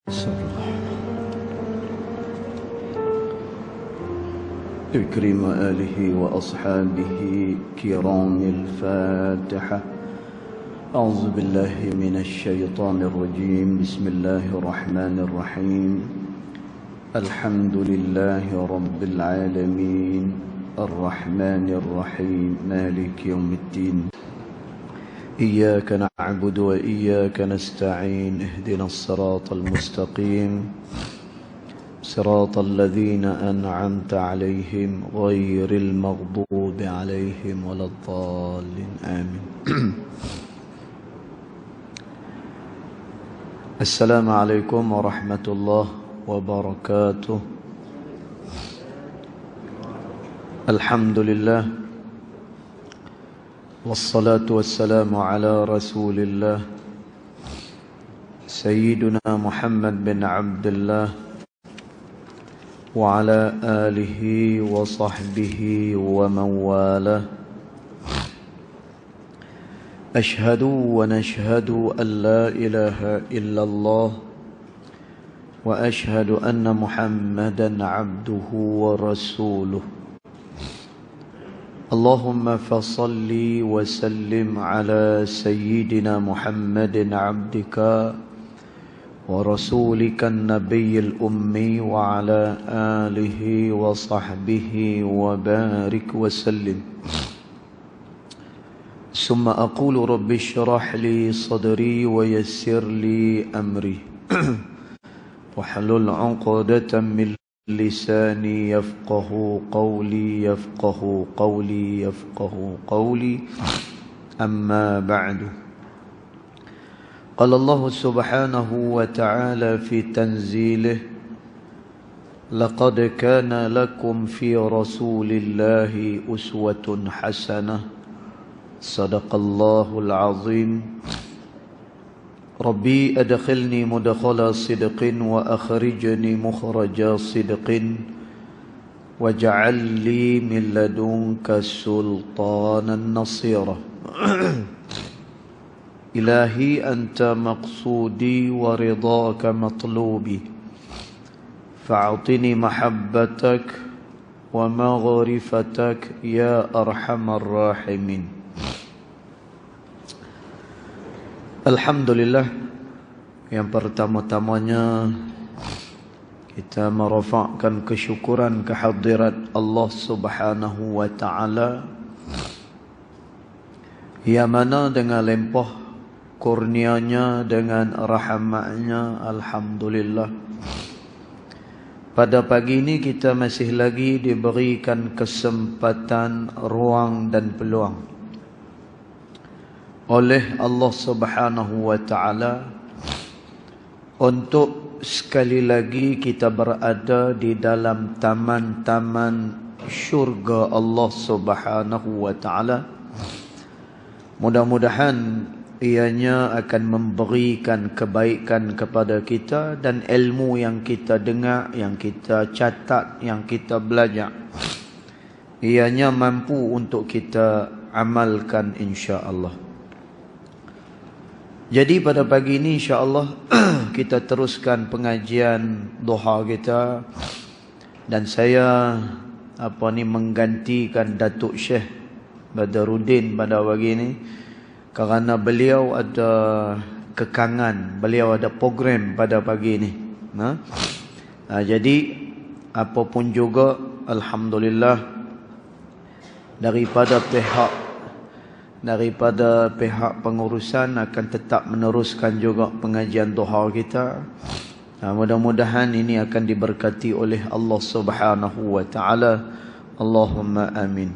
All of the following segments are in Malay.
إكرم آله وأصحابه كرام الفاتحة. أعوذ بالله من الشيطان الرجيم. بسم الله الرحمن الرحيم. الحمد لله رب العالمين الرحمن الرحيم مالك يوم الدين. إياك نعبد وإياك نستعين. اهدنا الصراط المستقيم صراط الذين أنعمت عليهم غير المغضوب عليهم ولا الضالين آمين. السلام عليكم ورحمة الله وبركاته. الحمد لله والصلاة والسلام على رسول الله سيدنا محمد بن عبد الله وعلى آله وصحبه ومن والاه. أشهد ونشهد أن لا إله إلا الله وأشهد أن محمدا عبده ورسوله. اللهم فصل وسلم على سيدنا محمد عبدك ورسولك النبي الأمي وعلى آله وصحبه وبارك وسلم. ثم أقول رب اشرح لي صدري ويسر لي أمري واحلل عقدة من لساني يفقه قولي يفقه قولي أما بعد. قال الله سبحانه وتعالى في تنزيله: لقد كان لكم في رسول الله أسوة حسنة. صدق الله العظيم. ربي أدخلني مدخل صدق وأخرجني مخرج صدق واجعل لي من لدنك سلطانا نصيرا. إلهي أنت مقصودي ورضاك مطلوبي فأعطني محبتك ومغرفتك يا أرحم الراحمين. Alhamdulillah, yang pertama-tamanya kita merafakkan kesyukuran kehadirat Allah Subhanahu wa Ta'ala, yang mana dengan limpah kurnianya, dengan rahmatnya, alhamdulillah, pada pagi ini kita masih lagi diberikan kesempatan, ruang dan peluang oleh Allah Subhanahu wa Ta'ala untuk sekali lagi kita berada di dalam taman-taman syurga Allah Subhanahu wa Ta'ala. Mudah-mudahan ianya akan memberikan kebaikan kepada kita, dan ilmu yang kita dengar, yang kita catat, yang kita belajar, ianya mampu untuk kita amalkan insya-Allah. Jadi pada pagi ini insya-Allah kita teruskan pengajian duha kita, dan saya menggantikan Datuk Syekh Badaruddin pada pagi ini kerana beliau ada kekangan, beliau ada program pada pagi ini. Jadi apapun juga, alhamdulillah, daripada pihak pengurusan akan tetap meneruskan juga pengajian duha kita. Mudah-mudahan ini akan diberkati oleh Allah Subhanahu wa Ta'ala. Allahumma amin.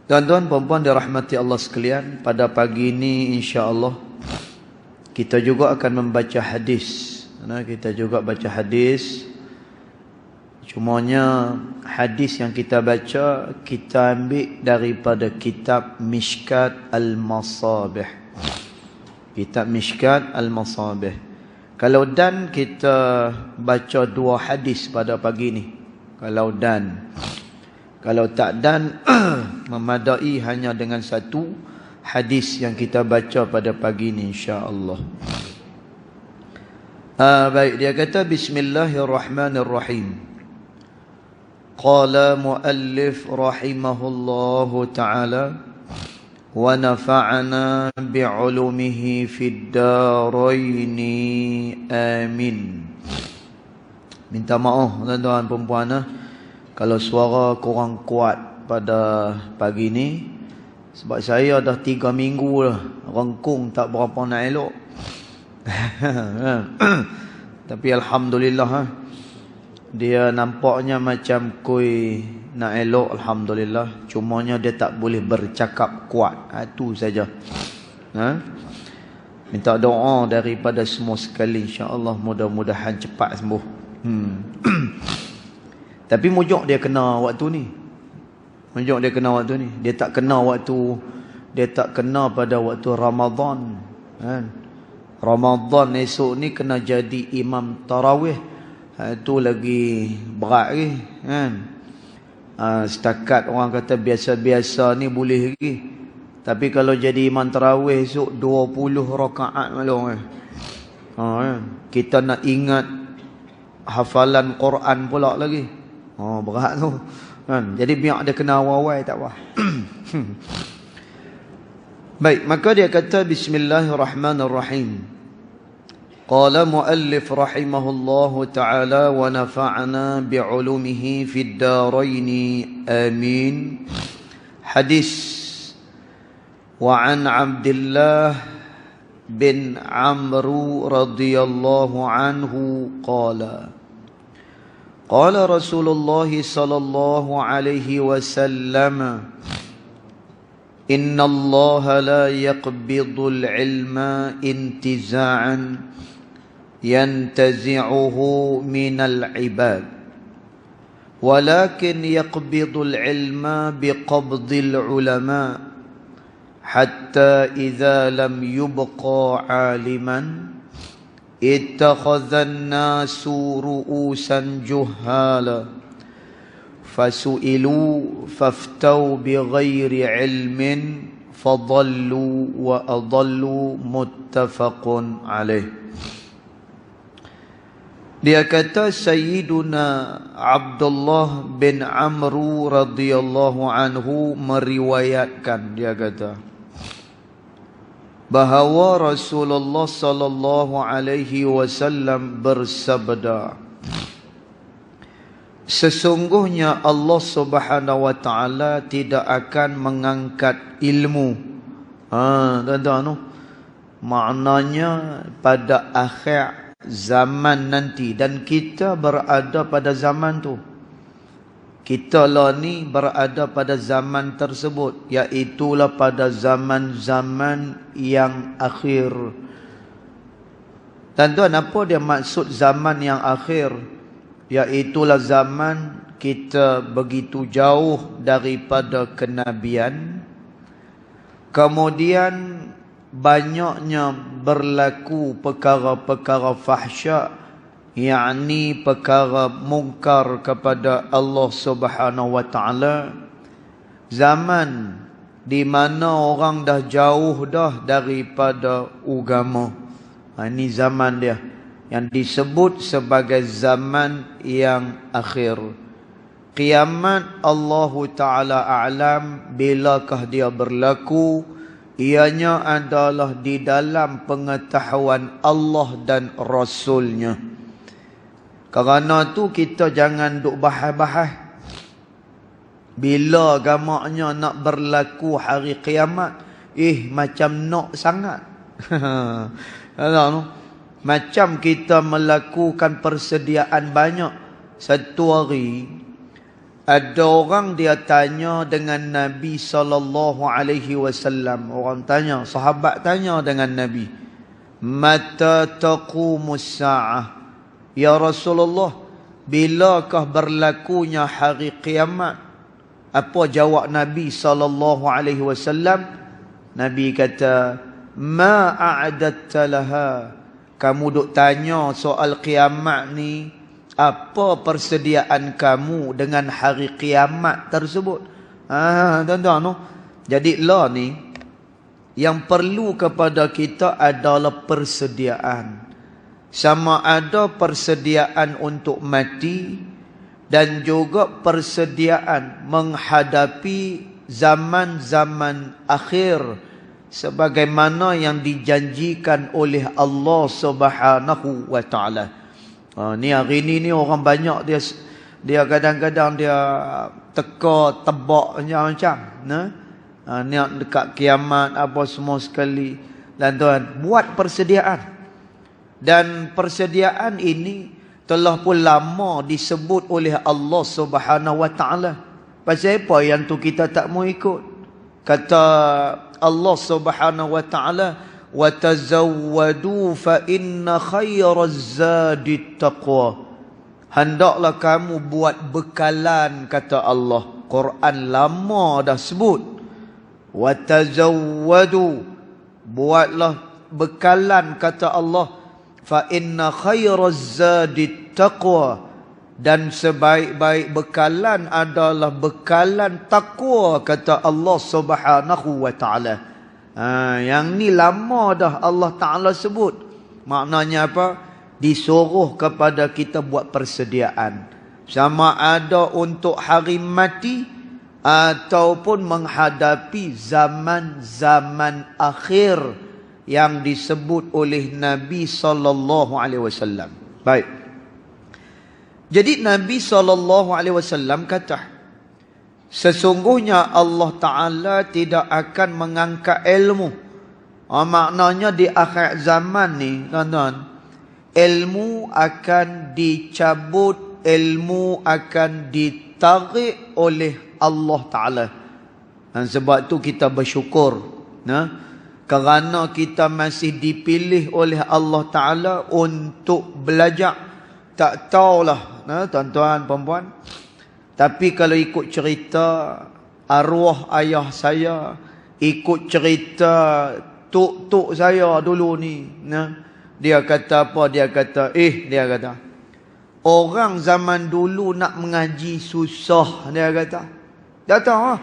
Tuan-tuan, puan-puan dirahmati Allah sekalian, pada pagi ini insya-Allah kita juga akan membaca hadis. Kita juga baca hadis. Cumanya hadis yang kita baca, kita ambil daripada kitab Mishkat Al-Masabih. Kitab Mishkat Al-Masabih. Kalau dan kita baca 2 hadis pada pagi ini. Kalau dan. Kalau tak dan memadai hanya dengan 1 hadis yang kita baca pada pagi ini insya-Allah. Baik, dia kata bismillahirrahmanirrahim. Qala muallif rahimahullahu ta'ala wa nafa'ana bi'ulumihi fid daraini amin. Minta maaf tuan-tuan dan puan-puan, kalau suara kurang kuat pada pagi ni, sebab saya dah 3 minggu dah rengkung tak berapa nak elok. Tapi alhamdulillah, dia nampaknya macam kui nak elok, alhamdulillah. Cumanya dia tak boleh bercakap kuat. Itu saja. Minta doa daripada semua sekali, insya-Allah mudah-mudahan cepat sembuh. Tapi mujuk dia kena waktu ni. Mujuk dia kena waktu ni. Dia tak kena pada waktu Ramadan, kan? Ramadan esok ni kena jadi imam tarawih. Itu lagi berat lagi, kan? Setakat orang kata biasa-biasa ni boleh lagi. Tapi kalau jadi imam tarawih esok 20 rakaat malu, kan? Kita nak ingat hafalan Quran pula lagi. Berat tu, kan? Jadi biar dia kena awal-awal tak apa. Baik, maka dia kata bismillahirrahmanirrahim. Qala muallif rahimahullahu ta'ala wa nafa'ana bi'ulumihi fid daraini amin. Hadis wa an Abdullah bin Amr radhiyallahu anhu qala qala Rasulullah sallallahu alaihi wasallam Inna Allah la yaqbidul ilma intiza'an yantazi'uhu minal ibad walakin yaqbidul ilma biqabdil ulama hatta idza lam yubqa aliman ittakhadhan nasu ru'usan juhala fasu'ilu faftau bighairi ilmin fadallu wa adallu muttafaqun alaih. Dia kata Sayyiduna Abdullah bin Amr radhiyallahu anhu meriwayatkan, dia kata bahawa Rasulullah sallallahu alaihi wasallam bersabda, sesungguhnya Allah Subhanahu wa taala tidak akan mengangkat ilmu. Tuan-tuan, maknanya pada akhir zaman nanti, dan kita berada pada zaman tu. Kita lah ni berada pada zaman tersebut, iaitulah pada zaman-zaman yang akhir. Tuan-tuan, apa dia maksud zaman yang akhir? Iaitulah zaman kita begitu jauh daripada kenabian, kemudian banyaknya berlaku perkara-perkara fahsya, yakni perkara mungkar kepada Allah Subhanahu wa taala. Zaman di mana orang dah jauh dah daripada agama. Ini zaman dia yang disebut sebagai zaman yang akhir. Kiamat Allah Ta'ala a'lam bilakah dia berlaku. Ianya adalah di dalam pengetahuan Allah dan Rasulnya. Kerana tu kita jangan duk bahas-bahas bila agamanya nak berlaku hari kiamat. Macam nak sangat. Macam kita melakukan persediaan banyak. Satu hari ada orang dia tanya dengan Nabi SAW. Orang tanya, sahabat tanya dengan Nabi, mata taqumus sa'ah? Ya Rasulullah, bilakah berlakunya hari kiamat? Apa jawab Nabi SAW? Nabi kata, ma a'adatta laha. Kamu duk tanya soal kiamat ni, apa persediaan kamu dengan hari kiamat tersebut? Tuan-tuan, jadi lah ni yang perlu kepada kita adalah persediaan. Sama ada persediaan untuk mati dan juga persediaan menghadapi zaman-zaman akhir sebagaimana yang dijanjikan oleh Allah Subhanahu wa taala. Ni hari ni orang banyak dia kadang-kadang dia teka tebak macam-macam, ni dekat kiamat apa semua sekali. Dan tuan buat persediaan. Dan persediaan ini telah pun lama disebut oleh Allah Subhanahu wa taala. Pasal apa yang tu kita tak mau ikut? Kata Allah Subhanahu wa taala, "Wa tazawwadu fa inna khairaz zadi taqwa." Hendaklah kamu buat bekalan, kata Allah. Quran lama dah sebut. Wa tazawwadu, buatlah bekalan, kata Allah. Fa inna khairaz zadi taqwa, dan sebaik-baik bekalan adalah bekalan takwa, kata Allah Subhanahu wa taala. Yang ni lama dah Allah Taala sebut. Maknanya apa? Disuruh kepada kita buat persediaan, sama ada untuk hari mati ataupun menghadapi zaman-zaman akhir yang disebut oleh Nabi sallallahu alaihi wasallam. Baik. Jadi Nabi sallallahu alaihi wasallam kata, sesungguhnya Allah Taala tidak akan mengangkat ilmu. Maknanya di akhir zaman ni, tuan-tuan, ilmu akan dicabut, ilmu akan ditarik oleh Allah Taala. Dan sebab tu kita bersyukur, kerana kita masih dipilih oleh Allah Ta'ala untuk belajar. Tak tahulah, tuan-tuan, perempuan. Tapi kalau ikut cerita arwah ayah saya, ikut cerita tok-tok saya dulu ni, dia kata apa? Dia kata, orang zaman dulu nak mengaji susah, dia kata. Dia tahu,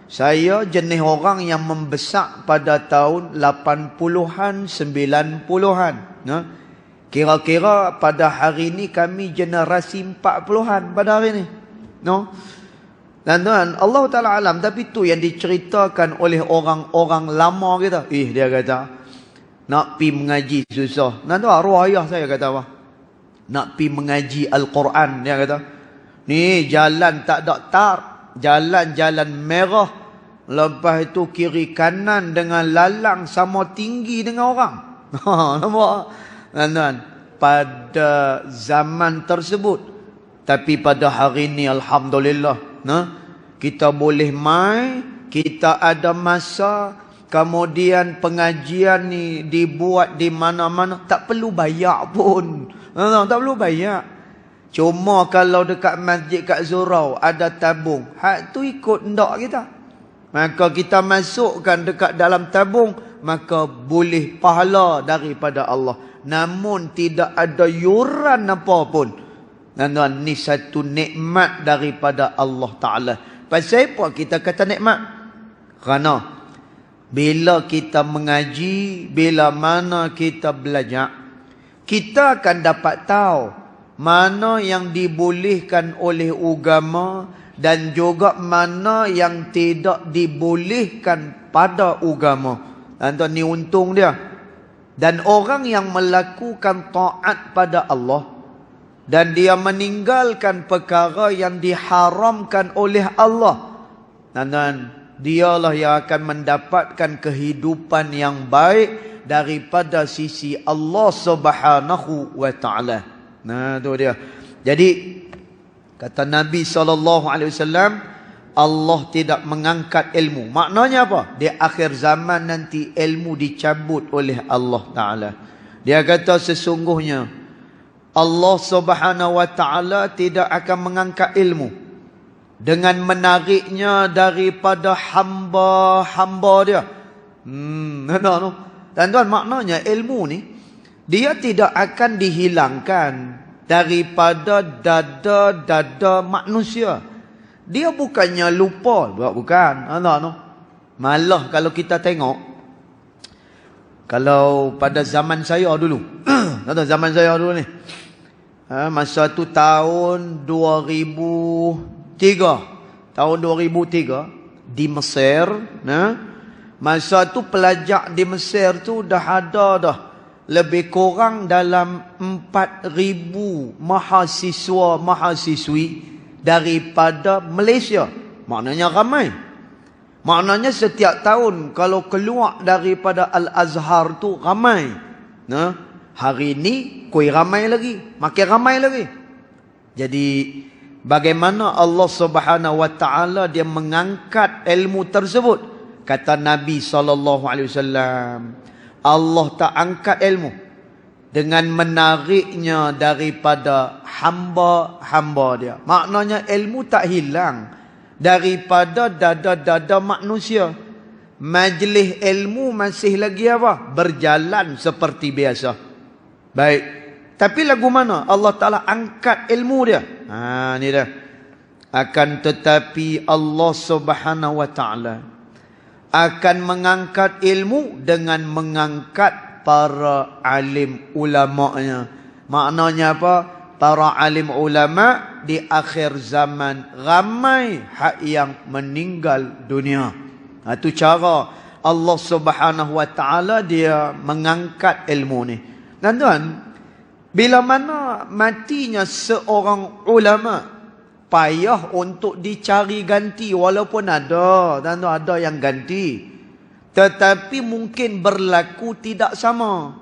saya jenis orang yang membesar pada tahun 80-an, 90-an. Kira-kira pada hari ini kami generasi 40-an pada hari ini. Dan tuan, Allah Ta'ala alam. Tapi tu yang diceritakan oleh orang-orang lama kita. Dia kata, nak pi mengaji susah. Dan tu arwah ayah saya kata apa? Nak pi mengaji Al-Quran. Dia kata, ni jalan tak ada tar. Jalan-jalan merah. Lepas itu kiri kanan dengan lalang sama tinggi dengan orang. Nampak? Tuan-tuan, pada zaman tersebut. Tapi pada hari ini alhamdulillah, kita boleh mai, kita ada masa, kemudian pengajian ni dibuat di mana-mana, tak perlu bayar pun. Tak perlu bayar. Cuma kalau dekat masjid kat Zurau ada tabung, hak tu ikut ndak kita. Maka kita masukkan dekat dalam tabung, maka boleh pahala daripada Allah. Namun tidak ada yuran apa pun. Tuan-tuan, ni satu nikmat daripada Allah Ta'ala. Pasal apa kita kata nikmat? Kerana bila kita mengaji, bila mana kita belajar, kita akan dapat tahu mana yang dibolehkan oleh agama dan juga mana yang tidak dibolehkan pada agama. Tuan-tuan, ni untung dia. Dan orang yang melakukan taat pada Allah dan dia meninggalkan perkara yang diharamkan oleh Allah, tuan-tuan, dialah yang akan mendapatkan kehidupan yang baik daripada sisi Allah Subhanahu wa taala. Tu dia. Jadi kata Nabi SAW, Allah tidak mengangkat ilmu. Maknanya apa? Di akhir zaman nanti ilmu dicabut oleh Allah Ta'ala. Dia kata sesungguhnya Allah Subhanahu wa Ta'ala tidak akan mengangkat ilmu dengan menariknya daripada hamba-hamba dia. Tuan-tuan, maknanya ilmu ni dia tidak akan dihilangkan daripada dada-dada manusia. Dia bukannya lupa, bukan. Malah kalau kita tengok, kalau pada zaman saya dulu, zaman saya dulu ni, masa tu tahun 2003, di Mesir, masa tu pelajar di Mesir tu dah ada dah lebih kurang dalam 4,000 mahasiswa-mahasiswi daripada Malaysia. Maknanya ramai. Maknanya setiap tahun kalau keluar daripada Al-Azhar tu ramai. Hari ni kuih ramai lagi, makin ramai lagi. Jadi bagaimana Allah Subhanahu wa taala dia mengangkat ilmu tersebut? Kata Nabi SAW, Allah tak angkat ilmu dengan menariknya daripada hamba-hamba dia. Maknanya ilmu tak hilang daripada dada-dada manusia. Majlis ilmu masih lagi apa? Berjalan seperti biasa. Baik. Tapi lagu mana Allah Ta'ala angkat ilmu dia? Ni dah. Akan tetapi Allah Subhanahu wa Ta'ala akan mengangkat ilmu dengan mengangkat para alim ulama'nya. Maknanya apa? Para alim ulama' di akhir zaman ramai hak yang meninggal dunia. Itu cara Allah Subhanahu wa taala dia mengangkat ilmu ni. Dan tuan, bila mana matinya seorang ulama, payah untuk dicari ganti, walaupun ada, dan ada yang ganti. Tetapi mungkin berlaku tidak sama.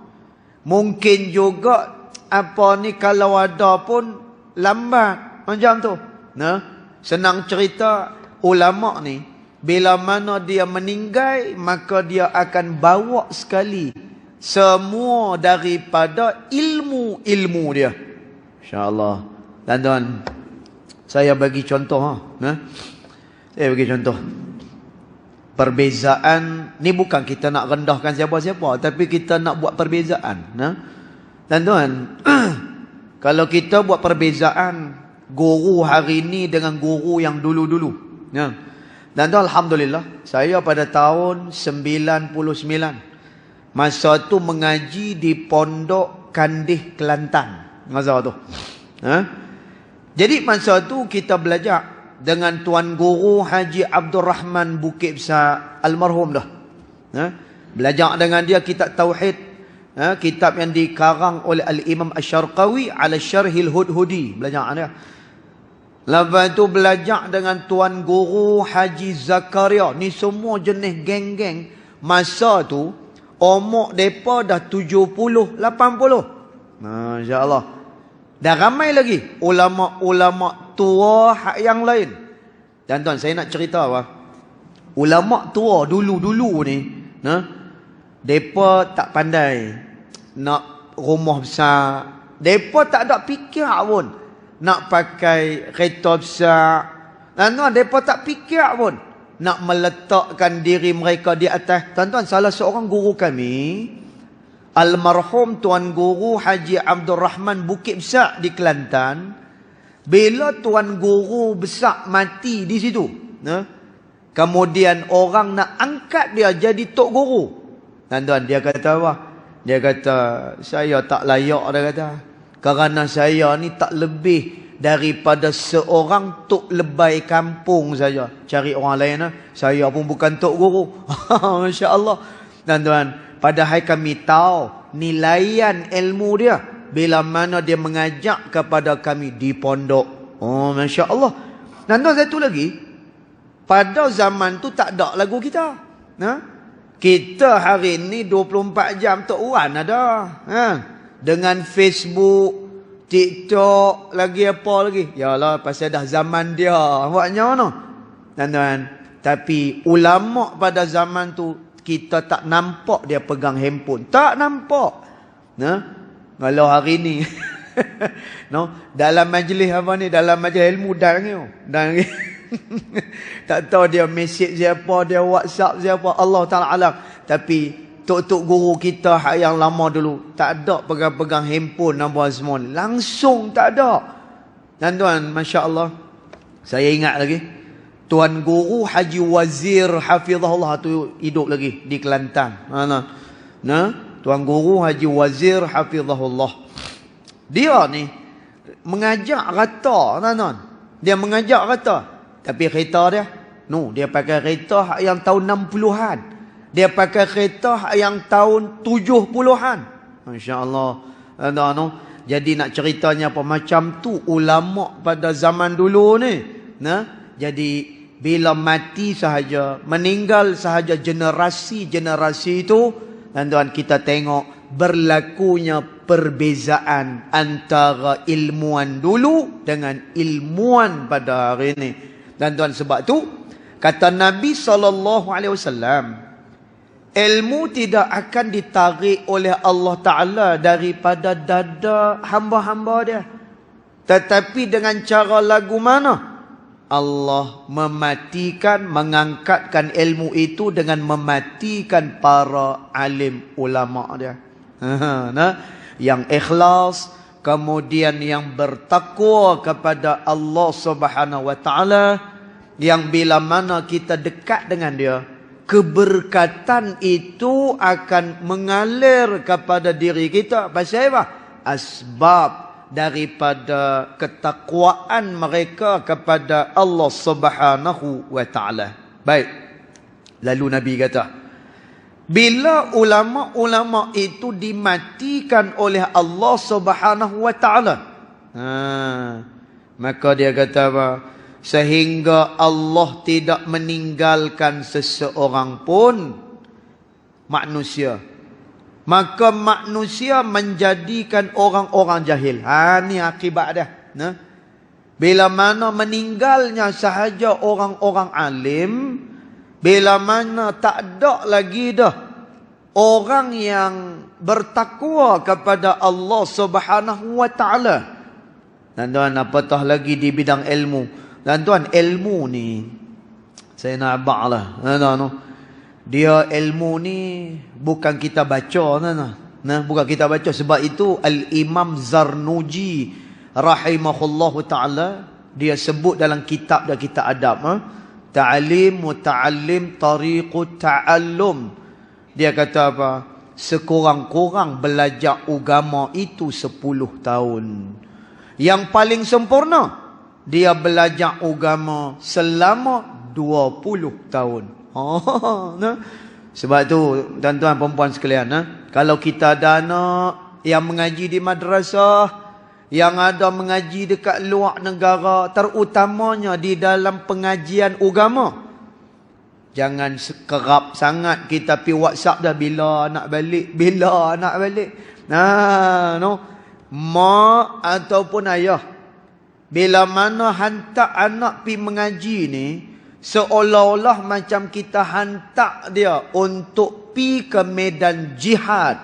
Mungkin juga apa ni kalau ada pun lambat macam tu. Senang cerita, ulama ni bila mana dia meninggal, maka dia akan bawa sekali semua daripada ilmu-ilmu dia. Insya-Allah. Dan tuan, saya bagi contoh. Saya bagi contoh. Perbezaan ni bukan kita nak rendahkan siapa-siapa, tapi kita nak buat perbezaan. Dan tuan, kalau kita buat perbezaan guru hari ni dengan guru yang dulu-dulu. Dan tuan, alhamdulillah, saya pada tahun 99 masa tu mengaji di Pondok Kandih Kelantan. Masa tu. Jadi masa tu kita belajar dengan Tuan Guru Haji Abdul Rahman Bukit Besar, almarhum dah. Belajar dengan dia kitab Tauhid, kitab yang dikarang oleh Al-Imam Asy-Syarqawi ala Syarhil Hudhudi. Belajar dia. Lepas tu belajar dengan Tuan Guru Haji Zakaria. Ni semua jenis geng-geng. Masa tu umur mereka dah 70, 80. Masya-Allah. Dah ramai lagi ulama-ulama tua hak yang lain. Dan tuan, saya nak cerita apa? Ulama tua dulu-dulu ni, depa tak pandai nak rumah besar. Depa tak ada fikir pun nak pakai kereta besar. Dan tuan, depa tak fikir pun nak meletakkan diri mereka di atas. Tuan-tuan, salah seorang guru kami, almarhum Tuan Guru Haji Abdul Rahman Bukit Besar di Kelantan, bila Tuan Guru besar mati di situ, kemudian orang nak angkat dia jadi Tok Guru. Dan tuan, dia kata apa? Dia kata, saya tak layak, dia kata. Kerana saya ni tak lebih daripada seorang tok lebay kampung saja. Cari orang lain, saya pun bukan Tok Guru. Masya Allah. Dan tuan, padahal kami tahu nilaian ilmu dia bila mana dia mengajak kepada kami di pondok. Masya Allah. Dan tuan, satu lagi, pada zaman tu tak ada lagu kita. Kita hari ni 24 jam Tok Wan ada. Dengan Facebook, TikTok, lagi apa lagi. Yalah, pasal dah zaman dia. Buatnya mana? Dan tuan, tapi ulama pada zaman tu, kita tak nampak dia pegang handphone. Tak nampak. Kalau hari ni dalam majlis apa ni, dalam majlis ilmu dan tak tahu dia mesej siapa, dia WhatsApp siapa, Allah Ta'ala alam. Tapi tok-tok guru kita yang lama dulu tak ada pegang-pegang handphone apa semua ni. Langsung tak ada. Dan tuan, Masya Allah, saya ingat lagi Tuan Guru Haji Wazir Hafizahullah tu hidup lagi di Kelantan. Tuan Guru Haji Wazir Hafizahullah. Dia ni mengajak rata, tuan-tuan. Dia mengajak rata. Tapi kereta dia, dia pakai kereta yang tahun 60-an. Dia pakai kereta yang tahun 70-an. Masya-Allah. Tuan-tuan. Jadi nak ceritanya apa macam tu ulama pada zaman dulu ni. Jadi bila mati sahaja, meninggal sahaja generasi-generasi itu, tuan-tuan, kita tengok berlakunya perbezaan antara ilmuwan dulu dengan ilmuwan pada hari ini. Tuan-tuan, sebab tu kata Nabi SAW, ilmu tidak akan ditarik oleh Allah Ta'ala daripada dada hamba-hamba dia. Tetapi dengan cara lagu mana? Allah mematikan, mengangkatkan ilmu itu dengan mematikan para alim ulama dia. Yang ikhlas, kemudian yang bertakwa kepada Allah Subhanahu Wa Ta'ala, yang bila mana kita dekat dengan dia, keberkatan itu akan mengalir kepada diri kita. Pasal apa? Asbab daripada ketakwaan mereka kepada Allah Subhanahu Wa Ta'ala. Baik. Lalu Nabi kata, bila ulama-ulama itu dimatikan oleh Allah Subhanahu Wa Ta'ala, maka dia kata apa? Sehingga Allah tidak meninggalkan seseorang pun manusia, maka manusia menjadikan orang-orang jahil. Ni akibat dia. Bila mana meninggalnya sahaja orang-orang alim, bila mana tak ada lagi dah orang yang bertakwa kepada Allah Subhanahu Wa Ta'ala. Tuan-tuan, apatah lagi di bidang ilmu. Tuan-tuan, ilmu ni, saya nak abang lah. Dia ilmu ni bukan kita baca. Bukan kita baca. Sebab itu Al-Imam Zarnuji rahimahullahu ta'ala, dia sebut dalam kitab dia, kitab adab, Ta'alim Muta'allim Tariqut Ta'allum. Dia kata apa? Sekurang-kurang belajar agama itu 10 tahun. Yang paling sempurna, dia belajar agama selama 20 tahun. Sebab tu, tuan-tuan perempuan sekalian, kalau kita ada anak yang mengaji di madrasah, yang ada mengaji dekat luar negara, terutamanya di dalam pengajian agama, jangan kerap sangat kita pi WhatsApp dah, bila nak balik, bila nak balik. Mak ataupun ayah, bila mana hantar anak pi mengaji ni, seolah-olah macam kita hantar dia untuk pi ke medan jihad,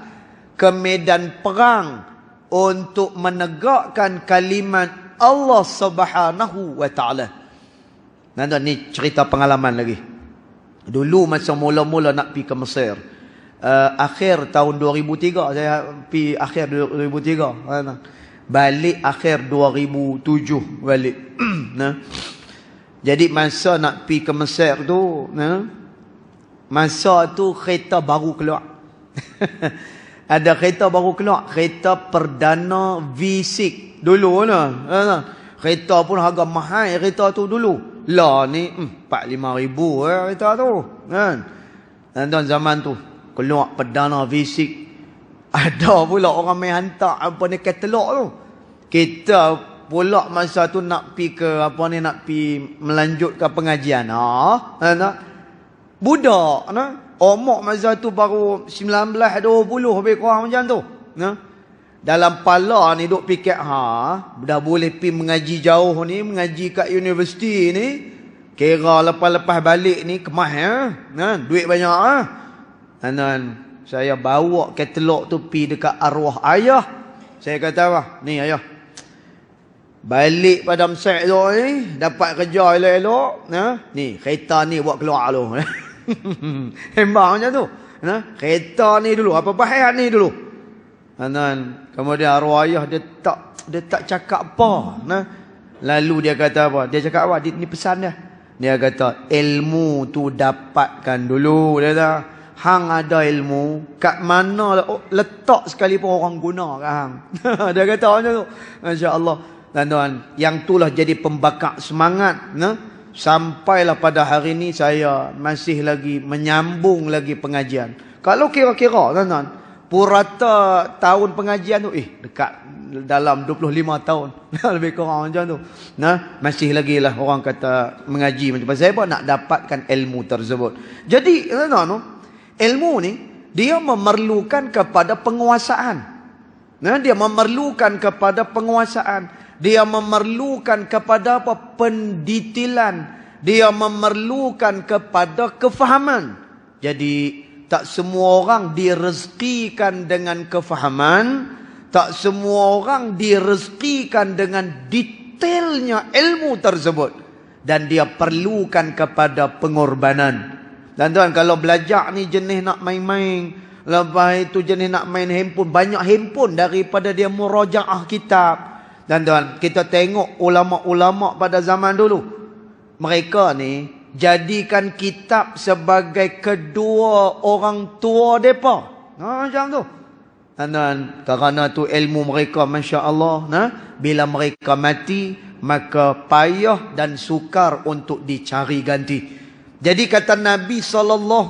ke medan perang, untuk menegakkan kalimat Allah Subhanahu Wa Ta'ala. Nanti ni cerita pengalaman lagi. Dulu masa mula-mula nak pi ke Mesir, akhir tahun 2003, saya pi akhir 2003. Balik akhir 2007 balik. Jadi masa nak pi ke Mesir tu, masa tu kereta baru keluar. Ada kereta baru keluar, kereta perdana V6 dulu kereta pun harga mahal kereta tu dulu. Lah ni 4-5 ribu kereta tu kan. Dan zaman tu keluar perdana V6. Ada pula orang main hantar apa ni katalog tu. Kita pula masa tu nak pi ke apa ni, nak pi melanjutkan pengajian. Budak umur masa tu baru 19-20 lebih kurang macam tu. Dalam pala ni duk fikir, dah boleh pi mengaji jauh ni, mengaji kat universiti ni. Kira lepas-lepas balik ni kemah duit banyak saya bawa katalog tu pi dekat arwah ayah. Saya kata apa? Ni ayah, balik pada Mesir tu ni, dapat kerja elok-elok. Ni kereta ni buat keluar tu. Hembang macam tu. Kereta ni dulu, apa bahaya ni dulu. Kemudian arwah ayah dia tak cakap apa. Lalu dia kata apa? Dia cakap apa? Ni pesan dia. Dia kata, ilmu tu dapatkan dulu. Dia kata, hang ada ilmu, kat mana letak sekalipun orang guna kat hang. Dia kata macam tu. Masya Allah. Tuan-tuan, yang itulah jadi pembakar semangat. Sampailah pada hari ni saya masih lagi menyambung lagi pengajian. Kalau kira-kira, tuan-tuan, purata tahun pengajian tu, dekat dalam 25 tahun. Lebih kurang macam tu. Masih lagi lah orang kata mengaji macam saya pun nak dapatkan ilmu tersebut. Jadi, tuan-tuan, ilmu ni dia memerlukan kepada penguasaan. Dia memerlukan kepada penguasaan. Dia memerlukan kepada apa? Pendetilan. Dia memerlukan kepada kefahaman. Jadi tak semua orang direzekikan dengan kefahaman. Tak semua orang direzekikan dengan detailnya ilmu tersebut. Dan dia perlukan kepada pengorbanan. Dan tuan, kalau belajar ni jenis nak main-main, lepas itu jenis nak main handphone, banyak handphone daripada dia murajaah kitab. Dan tuan, kita tengok ulama-ulama pada zaman dulu, mereka ni jadikan kitab sebagai kedua orang tua mereka. Macam tu. Dan tuan, kerana tu ilmu mereka, Masya Allah, bila mereka mati, maka payah dan sukar untuk dicari ganti. Jadi kata Nabi SAW,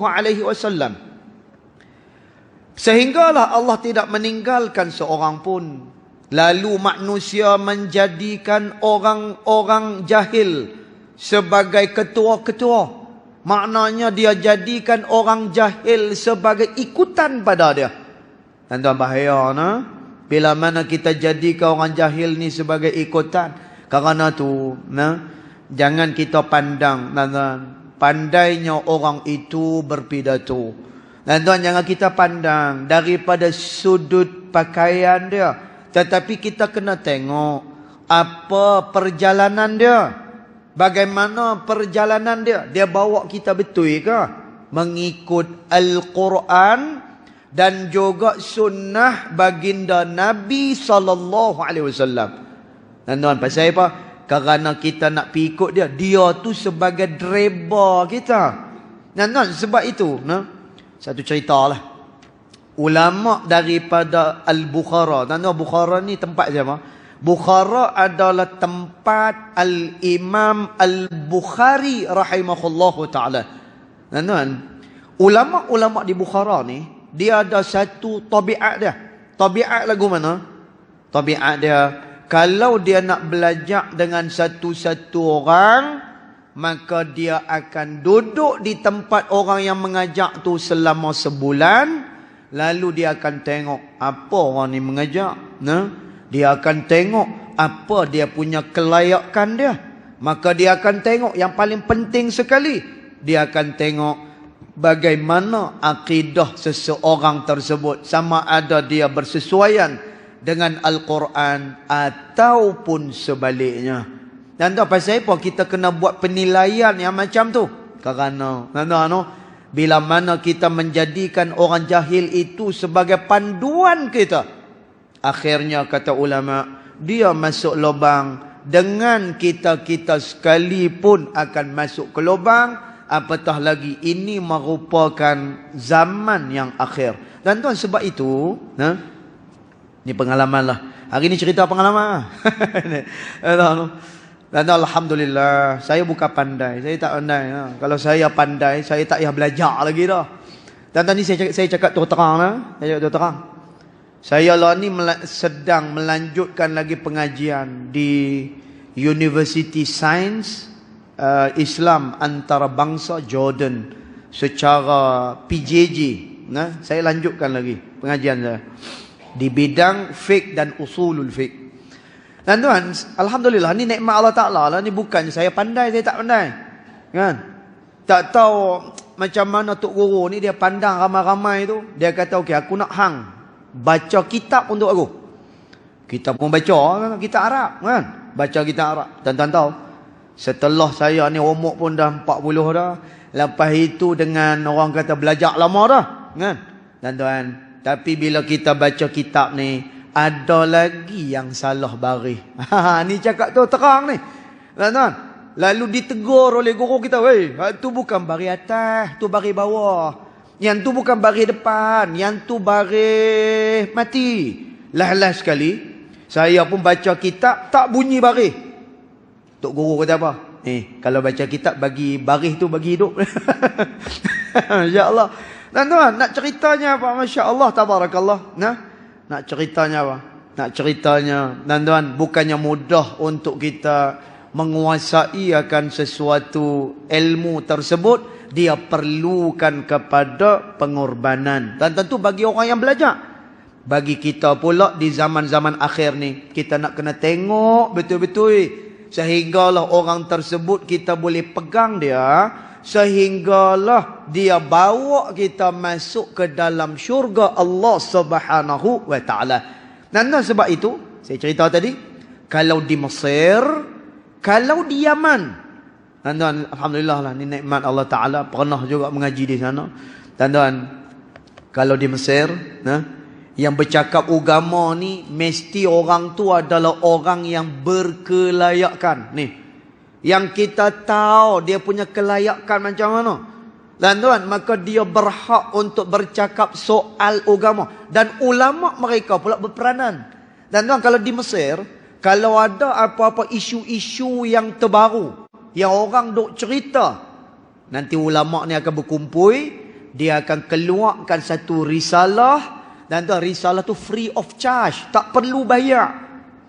sehinggalah Allah tidak meninggalkan seorang pun. Lalu manusia menjadikan orang-orang jahil sebagai ketua-ketua. Maknanya dia jadikan orang jahil sebagai ikutan pada dia. Dan tuan, bahaya bila mana kita jadikan orang jahil ni sebagai ikutan. Kerana tu jangan kita pandang, pandainya orang itu berpidato. Dan tuan, jangan kita pandang daripada sudut pakaian dia. Tetapi kita kena tengok apa perjalanan dia. Bagaimana perjalanan dia. Dia bawa kita betul ke? Mengikut Al-Quran dan juga sunnah baginda Nabi SAW. Dan tuan, pasal apa? Kerana kita nak pikut dia. Dia tu sebagai driver kita. Dan tuan, sebab itu, satu cerita lah. Ulama daripada Al-Bukhara. Dan Bukhara ni tempat siapa? Bukhara adalah tempat Al-Imam Al-Bukhari rahimahullahu ta'ala. Dan ulama-ulama di Bukhara ni, dia ada satu tabiat dia. Tabiat lagu mana? Tabiat dia, kalau dia nak belajar dengan satu-satu orang, maka dia akan duduk di tempat orang yang mengajak tu selama sebulan. Lalu dia akan tengok apa orang ni mengajak. Dia akan tengok apa dia punya kelayakan dia. Maka dia akan tengok yang paling penting sekali. Dia akan tengok bagaimana akidah seseorang tersebut. Sama ada dia bersesuaian dengan Al-Quran ataupun sebaliknya. Dan tahu pasal apa kita kena buat penilaian yang macam tu? Kerana bila mana kita menjadikan orang jahil itu sebagai panduan kita, akhirnya kata ulama, dia masuk lubang. Dengan kita-kita sekalipun akan masuk ke lubang. Apatah lagi ini merupakan zaman yang akhir. Dan tuan, sebab itu ni pengalaman lah. Hari ni cerita pengalaman. Dan alhamdulillah, saya bukan pandai. Saya tak pandai. Kalau saya pandai, saya tak payah belajar lagi dah. Dan tadi saya cakap terang lah. Saya cakap terang. Saya lah ni sedang melanjutkan lagi pengajian di University Science Islam Antarabangsa Jordan secara PJJ. Saya lanjutkan lagi pengajian saya di bidang fiqh dan usulul fiqh. Dan tuan, alhamdulillah, ni nikmat Allah Ta'ala lah. Ni bukan saya pandai, saya tak pandai. Kan? Tak tahu macam mana Tok Guru ni, dia pandang ramai-ramai tu. Dia kata, okey, aku nak hang baca kitab untuk aku. Kitab pun baca, kitab Arab. Kan? Baca kitab Arab. Dan tuan tahu, setelah saya ni umur pun dah 40 dah. Lepas itu dengan orang kata belajar lama dah. Kan? Dan tuan, tapi bila kita baca kitab ni, ada lagi yang salah baris. Ni cakap tu terang ni. Tuan-tuan, Lalu ditegur oleh guru kita, "Weh, tu bukan baris atas, tu baris bawah. Yang tu bukan baris depan, yang tu baris mati." Lah sekali, saya pun baca kitab tak bunyi baris. Tok guru kata apa? Kalau baca kitab bagi baris tu bagi hidup. Masya-Allah. Tuan-tuan, nak ceritanya apa? Masya-Allah, tabarakallah. Nak ceritanya apa? Nak ceritanya, tuan-tuan, bukannya mudah untuk kita menguasai akan sesuatu ilmu tersebut, dia perlukan kepada pengorbanan. Dan tentu bagi orang yang belajar. Bagi kita pula di zaman-zaman akhir ni, kita nak kena tengok betul-betul sehinggalah orang tersebut kita boleh pegang dia, sehinggalah dia bawa kita masuk ke dalam syurga Allah Subhanahu wa taala. Dan sebab itu saya cerita tadi, kalau di Mesir, kalau di Yaman, tuan-tuan, alhamdulillah lah, ni nikmat Allah taala, pernah juga mengaji di sana. Tuan-tuan, kalau di Mesir, yang bercakap agama ni mesti orang tu adalah orang yang berkelayakan. Ni, yang kita tahu dia punya kelayakan macam mana. Dan tuan, maka dia berhak untuk bercakap soal agama. Dan ulama mereka pula berperanan. Dan tuan, kalau di Mesir, kalau ada apa-apa isu-isu yang terbaru, yang orang duk cerita, nanti ulama ni akan berkumpul, dia akan keluarkan satu risalah. Dan tu risalah tu free of charge, tak perlu bayar.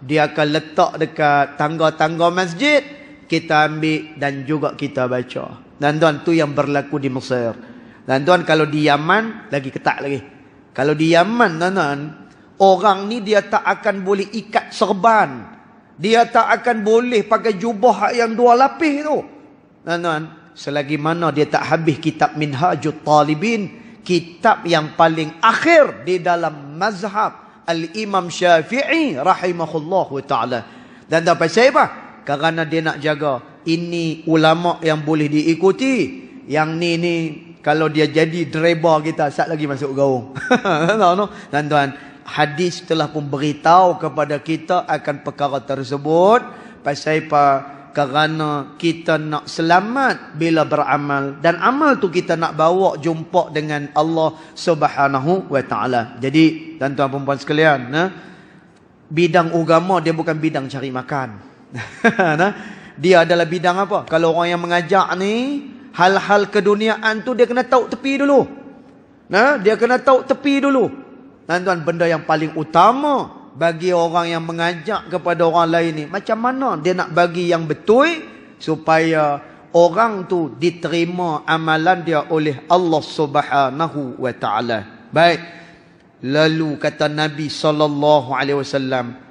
Dia akan letak dekat tangga-tangga masjid, kita ambil dan juga kita baca. Dan tuan, tu yang berlaku di Mesir. Dan tuan, kalau di Yaman lagi ketat lagi. Kalau di Yaman, tuan, orang ni dia tak akan boleh ikat serban. Dia tak akan boleh pakai jubah yang 2 lapis tu. Dan tuan, selagi mana dia tak habis kitab Minhajut Talibin, kitab yang paling akhir di dalam mazhab Al-Imam Syafi'i rahimahullahu ta'ala. Dan apa apa? Kerana dia nak jaga, ini ulama yang boleh diikuti. Yang ni kalau dia jadi driver kita, sat lagi masuk gaung. Dan tuan, hadis telah pun beritahu kepada kita akan perkara tersebut. Pasal apa? Kerana kita nak selamat bila beramal. Dan amal tu kita nak bawa jumpa dengan Allah Subhanahu wa ta'ala. Jadi, tuan-tuan perempuan sekalian, bidang agama dia bukan bidang cari makan. Dia adalah bidang apa? Kalau orang yang mengajak ni, hal-hal keduniaan tu dia kena tahu tepi dulu. Dia kena tahu tepi dulu. Tuan-tuan, benda yang paling utama bagi orang yang mengajak kepada orang lain ni, macam mana dia nak bagi yang betul supaya orang tu diterima amalan dia oleh Allah Subhanahu wa taala. Baik. Lalu kata Nabi SAW,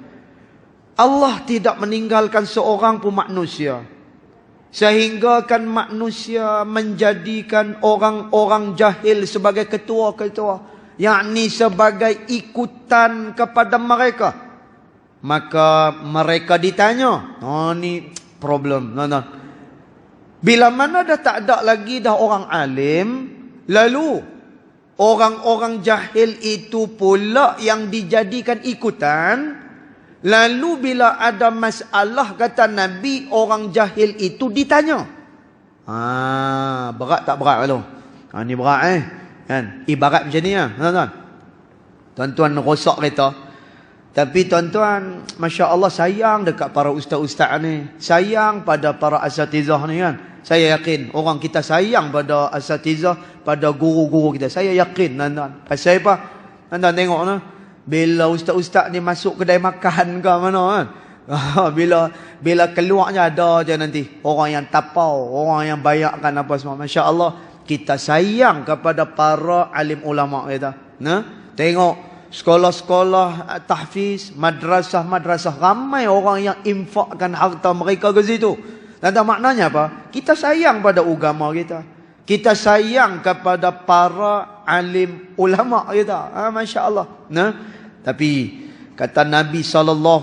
Allah tidak meninggalkan seorang pun manusia sehingga kan manusia menjadikan orang-orang jahil sebagai ketua-ketua, yakni sebagai ikutan kepada mereka. Maka mereka ditanya, ni problem. Bila mana dah tak ada lagi dah orang alim, lalu orang-orang jahil itu pula yang dijadikan ikutan. Lalu bila ada masalah, kata Nabi, orang jahil itu ditanya. Berat tak berat tu? Ni berat kan? Ibarat macam ni lah, tuan-tuan. Tuan-tuan rosak kereta. Tapi tuan-tuan, Masya Allah, sayang dekat para ustaz-ustaz ni. Sayang pada para asatizah ni kan. Saya yakin orang kita sayang pada asatizah, pada guru-guru kita. Saya yakin, tuan-tuan. Pasal apa? Tuan-tuan tengok lah. Bila ustaz-ustaz ni masuk kedai makan ke mana kan. Bila keluarnya ada je nanti orang yang tapau, orang yang bayarkan apa semua. Masya Allah, kita sayang kepada para alim ulama kita. Tengok sekolah-sekolah tahfiz, madrasah-madrasah, ramai orang yang infakkan harta mereka ke situ. Dan maknanya apa? Kita sayang pada agama kita. Kita sayang kepada para alim ulama kita. Masya Allah. Tapi kata Nabi SAW,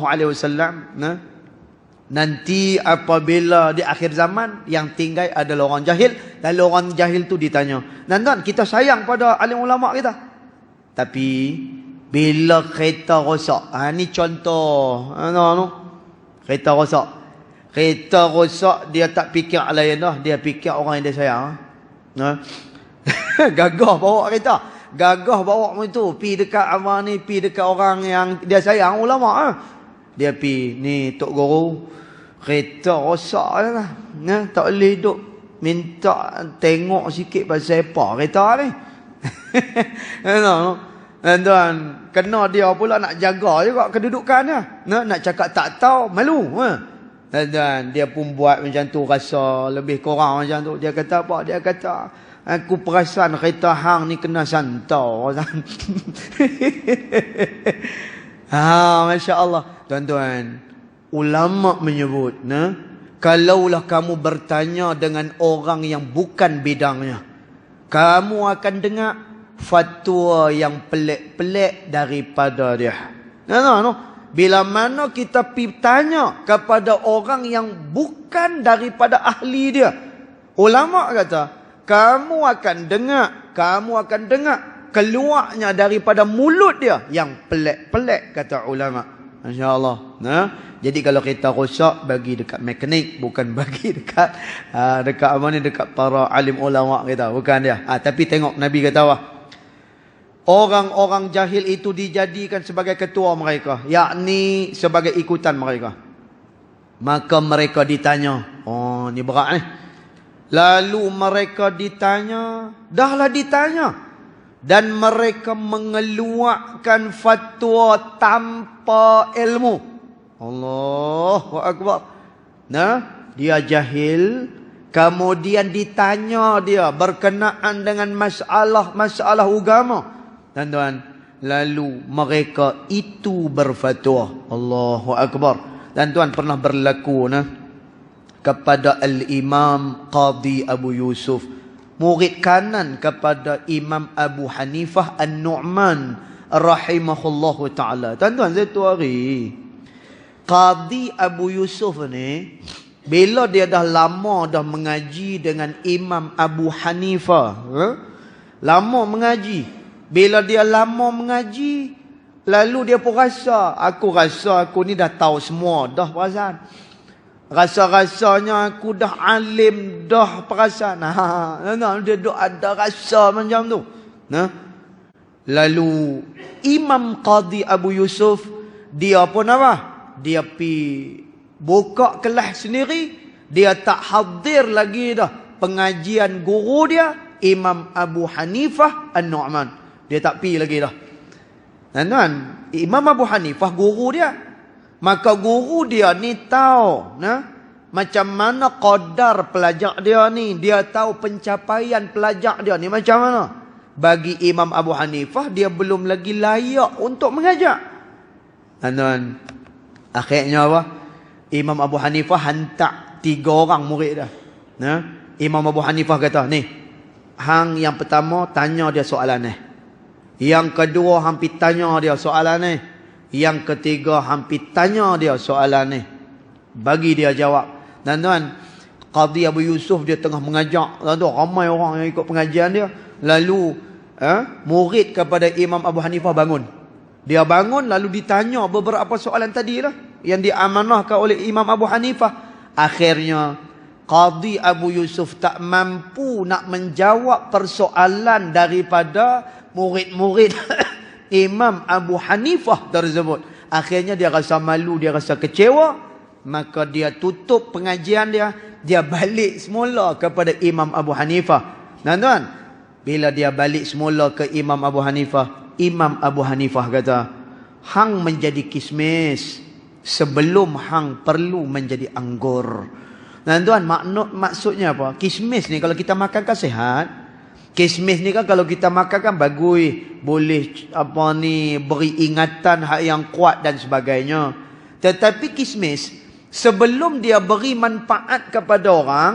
nanti apabila di akhir zaman yang tinggal adalah orang jahil. Lalu orang jahil tu ditanya, dan kita sayang pada alim ulama kita. Tapi bila kereta rosak, ni contoh, kereta rosak. Kereta rosak, dia tak fikir lain dah. Dia fikir orang yang dia sayang. Gagah bawa kereta. Gagah bawa itu. Pi dekat abang ni, pi dekat orang yang dia sayang, ulama. Dia pi, ni Tok Guru, kereta rosak lah. Tak boleh duduk. Minta tengok sikit pasal apa kereta ni. Tuan, kena dia pula nak jaga juga kedudukannya. Nak cakap tak tahu, malu. Dan dia pun buat macam tu, rasa lebih kurang macam tu. Dia kata apa? Dia kata, aku perasan kereta hang ni kena santau. Masya Allah. Tuan-tuan, ulama menyebut, kalaulah kamu bertanya dengan orang yang bukan bidangnya, kamu akan dengar fatwa yang pelik-pelik daripada dia. Bila mana kita pergi tanya kepada orang yang bukan daripada ahli dia, ulama kata, kamu akan dengar keluarnya daripada mulut dia yang pelik-pelik, kata ulama. Masya Allah. Jadi kalau kereta rosak, bagi dekat mekanik, bukan bagi dekat dekat para alim ulama kita, bukan dia. Tapi tengok Nabi kata apa? Orang-orang jahil itu dijadikan sebagai ketua mereka, yakni sebagai ikutan mereka. Maka mereka ditanya, ni berat ni. Lalu mereka ditanya, dahlah ditanya, dan mereka mengeluarkan fatwa tanpa ilmu. Allahu Akbar. Dia jahil, kemudian ditanya dia berkenaan dengan masalah agama. Tuan-tuan, lalu mereka itu berfatwa. Allahu Akbar. Dan tuan, pernah berlaku kepada Al-Imam Qadhi Abu Yusuf, murid kanan kepada Imam Abu Hanifah An-Nu'man rahimahullahu ta'ala. Tuan-tuan, satu hari Qadhi Abu Yusuf ni, bila dia dah lama dah mengaji dengan Imam Abu Hanifah, lama mengaji. Bila dia lama mengaji, lalu dia pun rasa, aku ni dah tahu semua dah perasaan. Rasa-rasanya aku dah alim dah perasaan. Dia duk ada rasa macam tu. Lalu Imam Qadhi Abu Yusuf, dia pun apa? Dia pi buka kelas sendiri. Dia tak hadir lagi dah pengajian guru dia, Imam Abu Hanifah An-Nu'man. Dia tak pi lagi dah. Tuan-tuan, Imam Abu Hanifah guru dia. Maka guru dia ni tahu macam mana qadar pelajar dia ni. Dia tahu pencapaian pelajar dia ni macam mana. Bagi Imam Abu Hanifah, dia belum lagi layak untuk mengajar. Tuan-tuan, akhirnya apa? Imam Abu Hanifah hantar 3 orang murid dah. Imam Abu Hanifah kata, ni, hang yang pertama tanya dia soalan ni. Yang kedua hampir tanya dia soalan ni. Yang ketiga hampir tanya dia soalan ni. Bagi dia jawab. Dan tuan, Qadhi Abu Yusuf dia tengah mengajak. Tuan, ramai orang yang ikut pengajian dia. Lalu murid kepada Imam Abu Hanifah bangun. Dia bangun lalu ditanya beberapa soalan tadi lah, yang diamanahkan oleh Imam Abu Hanifah. Akhirnya Qadhi Abu Yusuf tak mampu nak menjawab persoalan daripada murid-murid Imam Abu Hanifah tersebut. Akhirnya dia rasa malu, dia rasa kecewa. Maka dia tutup pengajian dia. Dia balik semula kepada Imam Abu Hanifah. Tuan-tuan, bila dia balik semula ke Imam Abu Hanifah, Imam Abu Hanifah kata, hang menjadi kismis sebelum hang perlu menjadi anggur. Tuan-tuan, maksudnya apa? Kismis ni kalau kita makan kan sihat. Kismis ni kan kalau kita makan kan bagus, boleh beri ingatan hak yang kuat dan sebagainya. Tetapi kismis, sebelum dia beri manfaat kepada orang,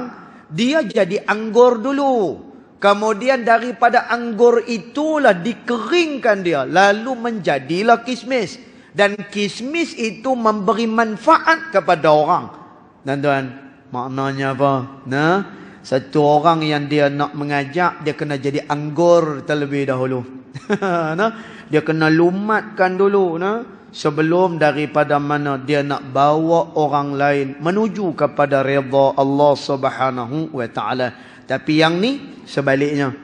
dia jadi anggur dulu. Kemudian daripada anggur itulah dikeringkan dia, lalu menjadilah kismis. Dan kismis itu memberi manfaat kepada orang. Tuan-tuan, maknanya apa? Satu orang yang dia nak mengajak, dia kena jadi anggur terlebih dahulu. Nah, dia kena lumatkan dulu, nah, sebelum daripada mana dia nak bawa orang lain menuju kepada redha Allah Subhanahu wa taala. Tapi yang ni sebaliknya.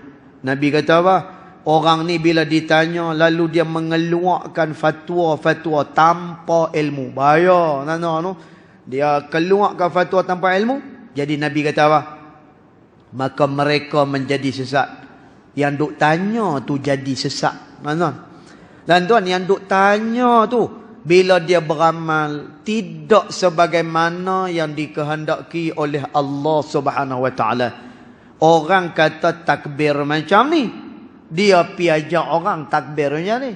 Nabi kata apa? Orang ni bila ditanya lalu dia mengeluarkan fatwa-fatwa tanpa ilmu. Bahaya, no. Dia keluarkan fatwa tanpa ilmu. Jadi Nabi kata apa? Maka mereka menjadi sesat. Yang duk tanya tu jadi sesat. Dan tuan, yang duk tanya tu bila dia beramal tidak sebagaimana yang dikehendaki oleh Allah Subhanahu wa taala. Orang kata takbir macam ni, dia pi ajak orang takbir macam ni.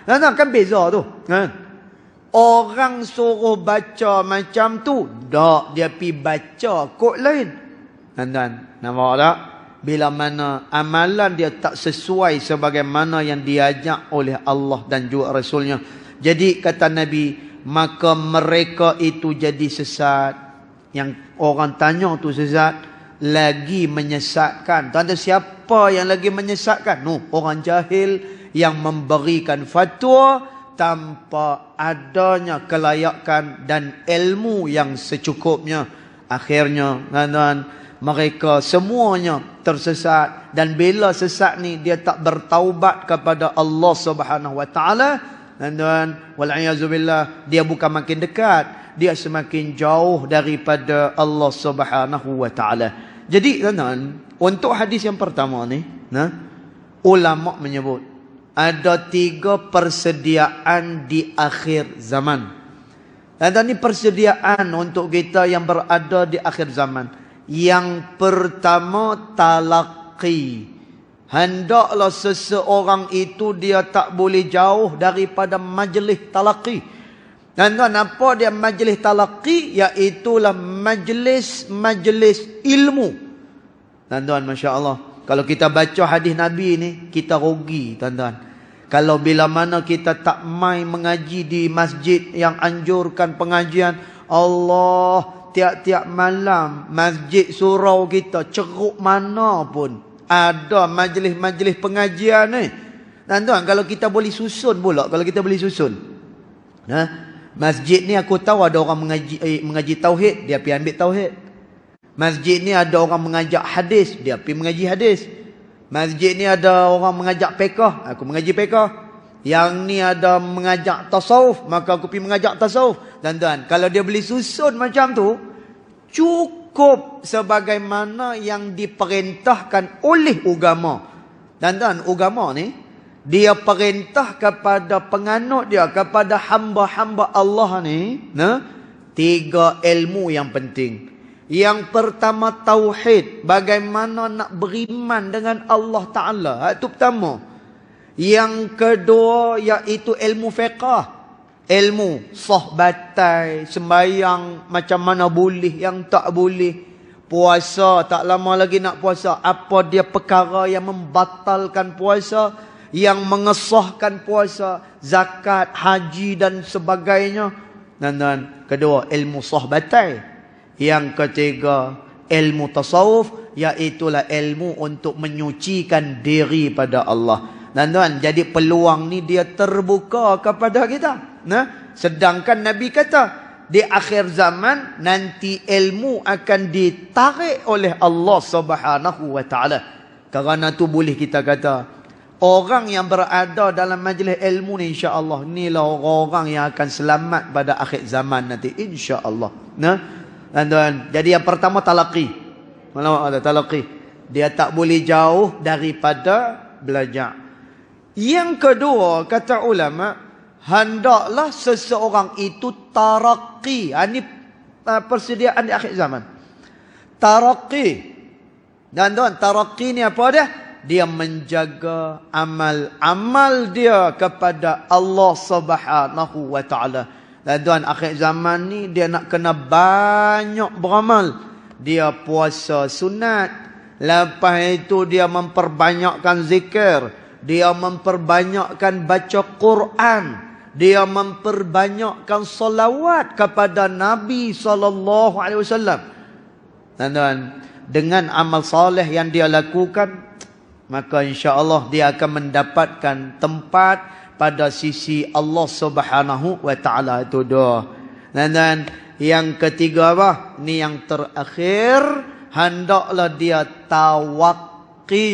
Kan beza tu, kan? Orang suruh baca macam tu, dak dia pi baca kod lain. Dan nampak tak? Bila mana amalan dia tak sesuai sebagaimana yang diajak oleh Allah dan juga Rasulnya. Jadi kata Nabi, maka mereka itu jadi sesat. Yang orang tanya tu sesat, lagi menyesatkan. Tanda siapa yang lagi menyesatkan? Orang jahil yang memberikan fatwa tanpa adanya kelayakan dan ilmu yang secukupnya. Akhirnya, mereka semuanya tersesat. Dan bila sesat ni dia tak bertaubat kepada Allah Subhanahu wa taala, dan wal'iyazubillah, dia bukan makin dekat, dia semakin jauh daripada Allah Subhanahu wa taala. Jadi untuk hadis yang pertama ni, ulama menyebut ada 3 persediaan di akhir zaman. Dan ini persediaan untuk kita yang berada di akhir zaman. Yang pertama, talaqi. Hendaklah seseorang itu dia tak boleh jauh daripada majlis talaqi. Dan apa dia majlis talaqi? Iaitulah majlis ilmu. Tuan-tuan, Masya Allah, kalau kita baca hadis Nabi ni, kita rugi, tuan-tuan. Kalau bila mana kita tak mai mengaji di masjid yang anjurkan pengajian, Allah, tiap-tiap malam masjid surau kita, ceruk mana pun ada majlis-majlis pengajian ni. Dan tuan, kalau kita boleh susun pula, masjid ni aku tahu ada orang mengaji tauhid, dia pergi ambil tauhid. Masjid ni ada orang mengajak hadis, dia pergi mengaji hadis. Masjid ni ada orang mengajak fiqh, aku mengaji fiqh. Yang ni ada mengajak tasawuf, maka aku pergi mengajak tasawuf. Dan tuan, kalau dia boleh susun macam tu, cukup sebagaimana yang diperintahkan oleh agama. Dan tuan, agama ni dia perintah kepada penganut dia, kepada hamba-hamba Allah ni, 3 ilmu yang penting. Yang pertama tauhid, bagaimana nak beriman dengan Allah Ta'ala, itu pertama. Yang kedua iaitu ilmu fiqh, ilmu sah batal, sembahyang macam mana boleh, yang tak boleh, puasa tak lama lagi nak puasa, apa dia perkara yang membatalkan puasa, yang mengesahkan puasa, zakat, haji dan sebagainya. Dan kedua ilmu sah batal. Yang ketiga ilmu tasawuf, iaitulah ilmu untuk menyucikan diri pada Allah. Dan tuan, jadi peluang ni dia terbuka kepada kita. Sedangkan Nabi kata di akhir zaman nanti ilmu akan ditarik oleh Allah Subhanahu wa taala. Kerana tu boleh kita kata orang yang berada dalam majlis ilmu ni, insya-Allah inilah orang-orang yang akan selamat pada akhir zaman nanti, insya-Allah. Dan jadi yang pertama talaqi. Mana ada talaqi? Dia tak boleh jauh daripada belajar. Yang kedua, kata ulama, hendaklah seseorang itu taraqi. Ini persediaan di akhir zaman. Taraqi. Dan tuan, taraqi ni apa dia? Dia menjaga amal dia kepada Allah Subhanahu wa taala. Dan tuan, akhir zaman ni dia nak kena banyak beramal. Dia puasa sunat, lepas itu dia memperbanyakkan zikir, dia memperbanyakkan baca Quran, dia memperbanyakkan salawat kepada Nabi SAW. Dan dengan amal soleh yang dia lakukan, maka insya-Allah dia akan mendapatkan tempat pada sisi Allah Subhanahu wa taala itu dah. Dan yang ketiga apa? Ni yang terakhir, hendaklah dia tawakki.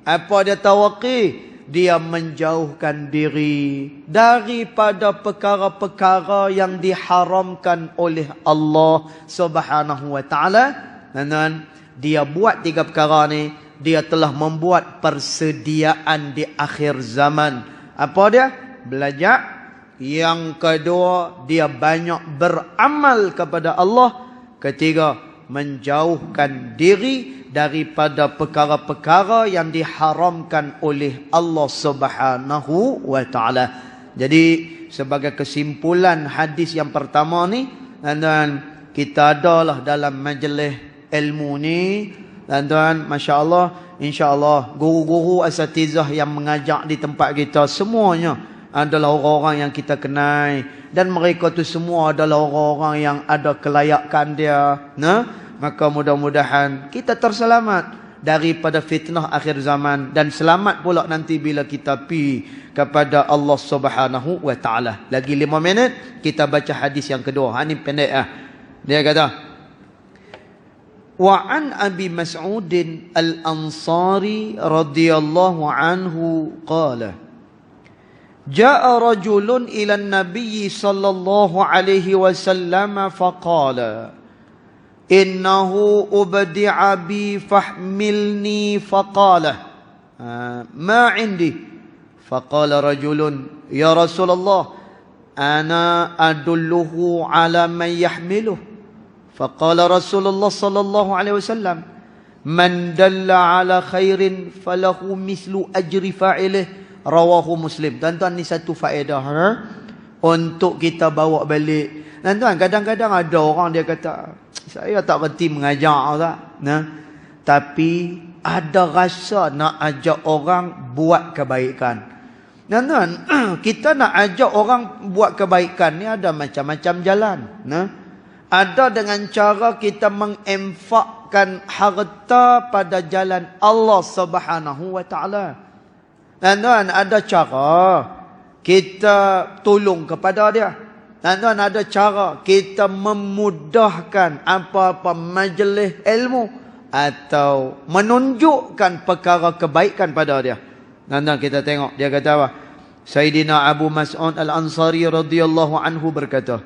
Apa dia tawakki? Dia menjauhkan diri daripada perkara-perkara yang diharamkan oleh Allah Subhanahu wa taala. Dan dia buat 3 perkara ni, dia telah membuat persediaan di akhir zaman. Apa dia? Belajar. Yang kedua, dia banyak beramal kepada Allah. Ketiga, menjauhkan diri daripada perkara-perkara yang diharamkan oleh Allah Subhanahu wa taala. Jadi sebagai kesimpulan hadis yang pertama ni, dan kita adalah dalam majlis ilmu ni, dan masya-Allah, insya-Allah guru-guru asatizah yang mengajar di tempat kita semuanya adalah orang-orang yang kita kenal, dan mereka tu semua adalah orang-orang yang ada kelayakan dia. Maka mudah-mudahan kita terselamat daripada fitnah akhir zaman, dan selamat pula nanti bila kita pi kepada Allah Subhanahu wa taala. Lagi 5 minit kita baca hadis yang kedua. Ini pendek ah. Dia kata, wa an Abi Mas'ud al-Ansari radhiyallahu anhu qala, Ja'a rajulun ila an-nabiy sallallahu alaihi wasallam faqala, innahu ubdi'a bi fahmilni faqala, ma 'indi. Faqala rajulun, ya Rasulullah, ana adulluhu ala man yahmiluh. Faqala Rasulullah sallallahu alaihi wasallam, man dalla ala khairin falahu mislu ajri fa'ilih. Rawahu Muslim. Tuan-tuan, ni satu faedah untuk kita bawa balik. Tuan-tuan, kadang-kadang ada orang dia kata, saya tak reti mengajar tak? Tapi ada rasa nak ajak orang buat kebaikan. Tuan-tuan, kita nak ajak orang buat kebaikan ni ada macam-macam jalan. Ada dengan cara kita menginfakkan harta pada jalan Allah Subhanahu wa taala. Tuan-tuan, ada cara kita tolong kepada dia. Tuan-tuan, ada cara kita memudahkan apa-apa majlis ilmu atau menunjukkan perkara kebaikan pada dia. Tuan-tuan, kita tengok dia kata apa? Sayyidina Abu Mas'ud al-Ansari radhiyallahu anhu berkata,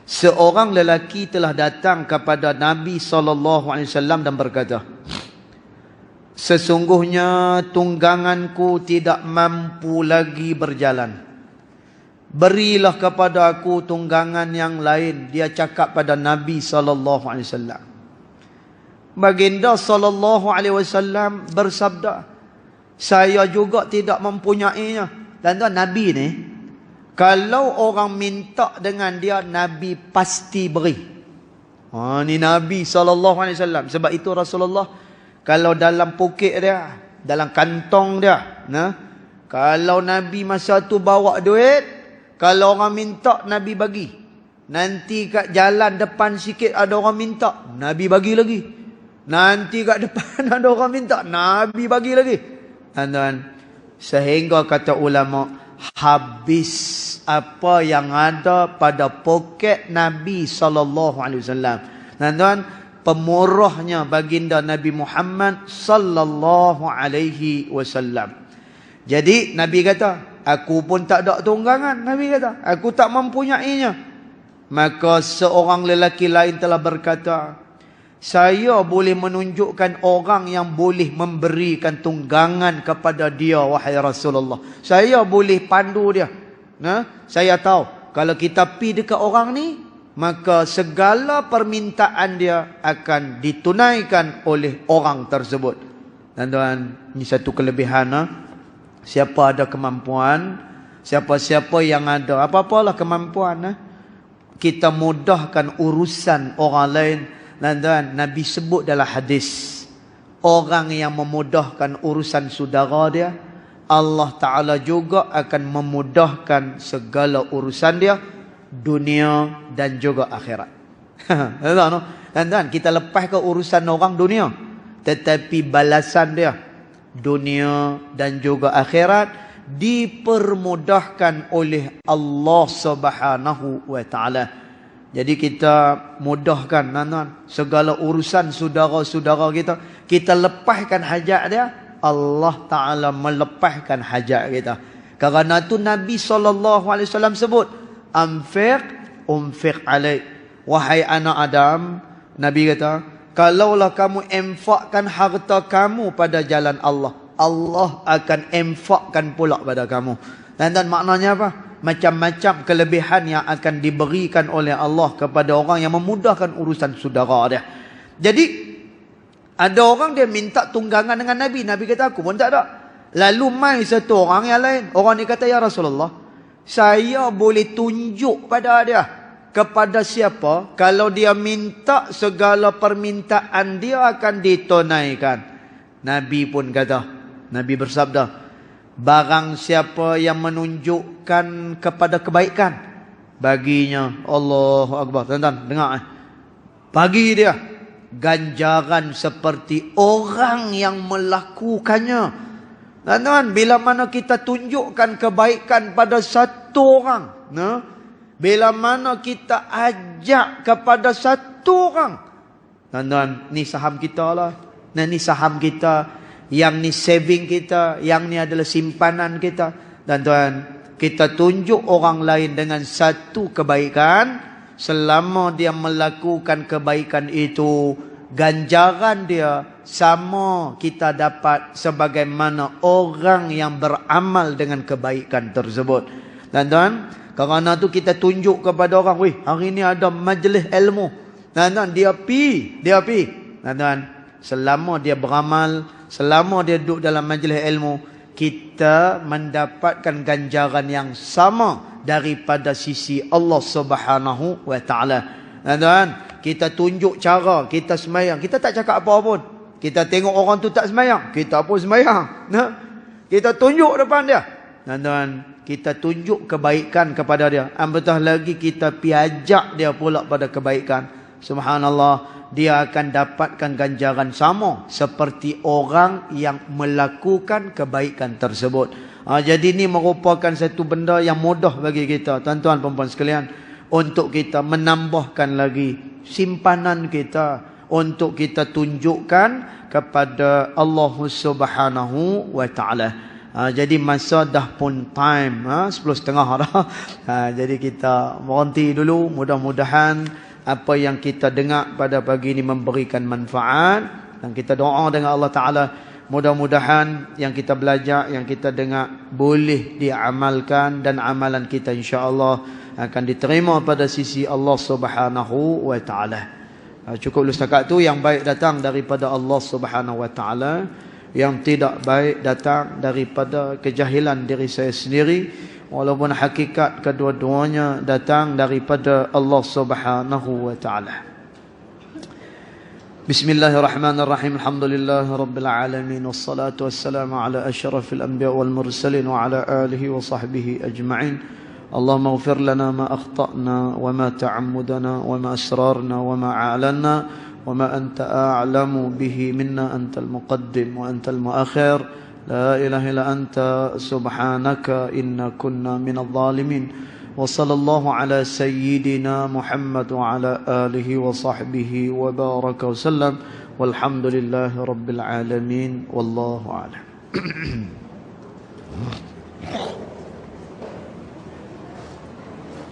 seorang lelaki telah datang kepada Nabi SAW dan berkata, sesungguhnya tungganganku tidak mampu lagi berjalan. Berilah kepada aku tunggangan yang lain. Dia cakap pada Nabi SAW. Baginda SAW bersabda, saya juga tidak mempunyainya. Dan tuan, Nabi ni, kalau orang minta dengan dia, Nabi pasti beri. Ni Nabi SAW. Sebab itu Rasulullah, kalau dalam poket dia, dalam kantong dia, kalau Nabi masa tu bawa duit, kalau orang minta, Nabi bagi. Nanti kat jalan depan sikit ada orang minta, Nabi bagi lagi. Nanti kat depan ada orang minta, Nabi bagi lagi. Dan sehingga kata ulama, habis apa yang ada pada poket Nabi SAW. Dan pemurahnya baginda Nabi Muhammad sallallahu alaihi wasallam. Jadi Nabi kata, aku pun tak ada tunggangan. Nabi kata, aku tak mempunyainya. Maka seorang lelaki lain telah berkata, saya boleh menunjukkan orang yang boleh memberikan tunggangan kepada dia, wahai Rasulullah. Saya boleh pandu dia. Saya tahu kalau kita pergi dekat orang ni, maka segala permintaan dia akan ditunaikan oleh orang tersebut. Dan tuan, ini satu kelebihan. Siapa ada kemampuan, siapa-siapa yang ada apa-apalah kemampuan, kita mudahkan urusan orang lain. Dan tuan, Nabi sebut dalam hadis, orang yang memudahkan urusan saudara dia, Allah Ta'ala juga akan memudahkan segala urusan dia, dunia dan juga akhirat. Dan kita lepas ke urusan orang dunia, tetapi balasan dia dunia dan juga akhirat dipermudahkan oleh Allah Subhanahu wa taala. Jadi kita mudahkan tuan-tuan segala urusan saudara-saudara kita. Kita lepaskan hajat dia, Allah taala melepaskan hajat kita. Kerana tu Nabi SAW sebut, anfiq unfiq alaik. Wahai anak Adam, Nabi kata, kalaulah kamu infakkan harta kamu pada jalan Allah, Allah akan infakkan pula pada kamu. Dan maknanya apa? Macam-macam kelebihan yang akan diberikan oleh Allah kepada orang yang memudahkan urusan saudara dia. Jadi ada orang dia minta tunggangan dengan Nabi. Nabi kata aku pun tak ada. Lalu mai satu orang yang lain. Orang ni kata, ya Rasulullah, saya boleh tunjuk pada dia. Kepada siapa? Kalau dia minta, segala permintaan dia akan ditunaikan. Nabi pun kata, Nabi bersabda, barang siapa yang menunjukkan kepada kebaikan, baginya, Allahu Akbar, tuan-tuan dengar, bagi dia ganjaran seperti orang yang melakukannya. Tuan-tuan, bila mana kita tunjukkan kebaikan pada satu orang, bila mana kita ajak kepada satu orang, tuan-tuan, ni saham kita lah, ni saham kita, yang ni saving kita, yang ni adalah simpanan kita. Tuan-tuan, kita tunjuk orang lain dengan satu kebaikan, selama dia melakukan kebaikan itu, ganjaran dia sama kita dapat sebagaimana orang yang beramal dengan kebaikan tersebut. Tuan-tuan, kerana tu kita tunjuk kepada orang, weh, hari ni ada majlis ilmu. Tuan-tuan, dia pi. Tuan-tuan, selama dia beramal, selama dia duduk dalam majlis ilmu, kita mendapatkan ganjaran yang sama daripada sisi Allah Subhanahu wa taala. Tuan-tuan, kita tunjuk cara kita sembahyang. Kita tak cakap apa pun. Kita tengok orang tu tak sembahyang, kita pun sembahyang. Kita tunjuk depan dia. Tuan-tuan, kita tunjuk kebaikan kepada dia. Apatah lagi kita pi ajak dia pula pada kebaikan. Subhanallah, dia akan dapatkan ganjaran sama seperti orang yang melakukan kebaikan tersebut. Jadi ini merupakan satu benda yang mudah bagi kita, tuan-tuan perempuan sekalian, untuk kita menambahkan lagi simpanan kita, untuk kita tunjukkan kepada Allah Subhanahu wa taala. Jadi masa dah pun time 10.30 dah. Jadi kita berhenti dulu. Mudah-mudahan apa yang kita dengar pada pagi ini memberikan manfaat, dan kita doa dengan Allah Ta'ala, mudah-mudahan yang kita belajar, yang kita dengar boleh diamalkan, dan amalan kita insya-Allah akan diterima pada sisi Allah Subhanahu wa Ta'ala. Cukup setakat tu. Yang baik datang daripada Allah Subhanahu wa Ta'ala, yang tidak baik datang daripada kejahilan diri saya sendiri. Walaupun hakikat kedua-duanya datang daripada Allah Subhanahu wa taala. Bismillahirrahmanirrahim. Alhamdulillahi rabbil alamin, wassalatu wassalamu ala asyrafil anbiya wal mursalin wa ala alihi wa sahbihi ajma'in. Allahumma ighfir lana ma akhtana wa ma ta'ammudana wa ma asrarna wa ma a'lanna wa ma anta a'lamu bihi minna, antal muqaddim wa antal muakhir. لا إله إلا أنت سبحانك إنا كنا من الظالمين. وصلى الله على سيدنا محمد وعلى آله وصحبه وبارك وسلم، والحمد لله رب العالمين، والله أعلم.